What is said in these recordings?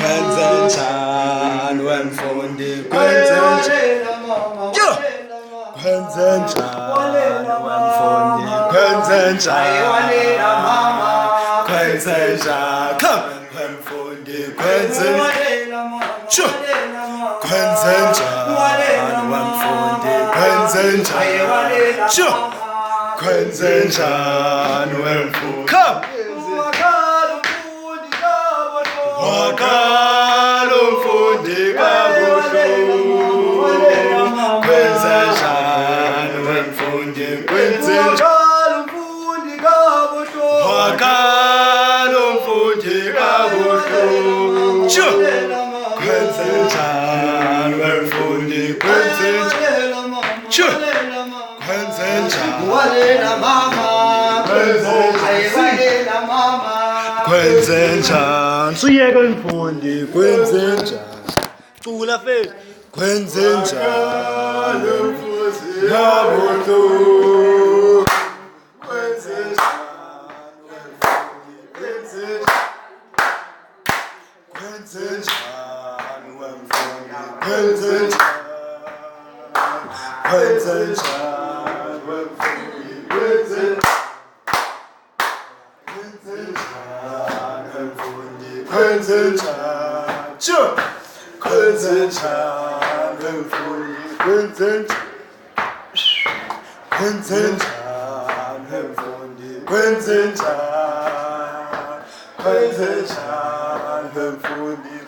Kwenzenjani wemfundi kwenzenjani kwenzenjani wemfundi kwenzenjani kwenzenjani come wemfundi kwenzenjani kwenzenjani wemfundi kwenzenjani kwenzenjani wemfundi come wakalo mfundi kabuhlungu kwenzenjani wemfundi kwenzenjani wakalo mfundi kabuhlungu kwenzenjani wemfundi kwenzenjani kwenzenjani suyeke mfundi kwenzenjani cula fethu kwenzenjani mfuzi kabuhlungu kwenzenjani wemfundi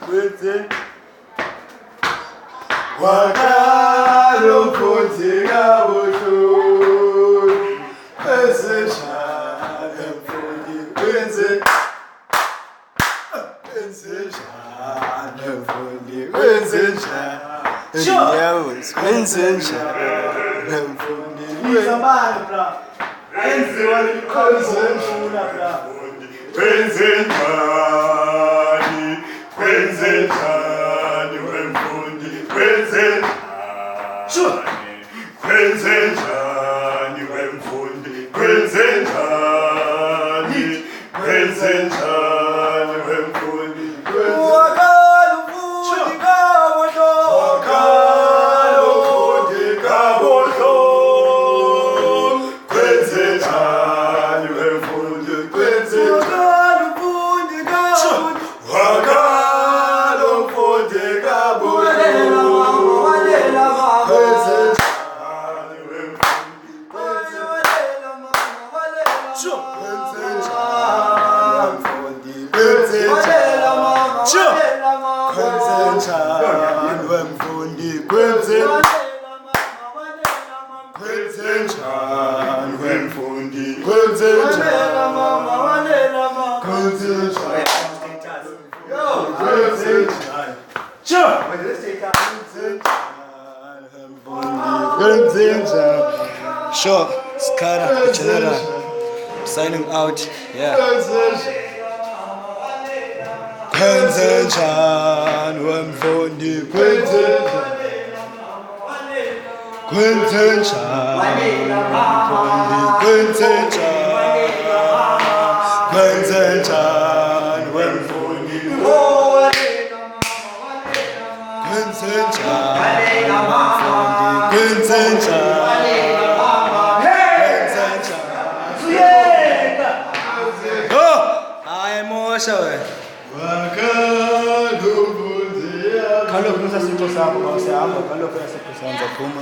kwenzenjani wakalo mfundi kabuhlungu kwenzenjani mfundi kwenzenjani mfundi kwenzenjani mfundi kwenzenjani wemfundi kwenzenjani wemfundi kwenzenjani wemfundi wakalo mfundi kabuhlungu kwenzenjani wemfundi wakalo mfundi Sure, Skara, General, signing out, yeah. Kwenzenjani wemfundi kwenzenjani wemfundi kwenzenjani wemfundi Kaloku sasipho sakho mawusihamba kaloku yasipho sanza phuma.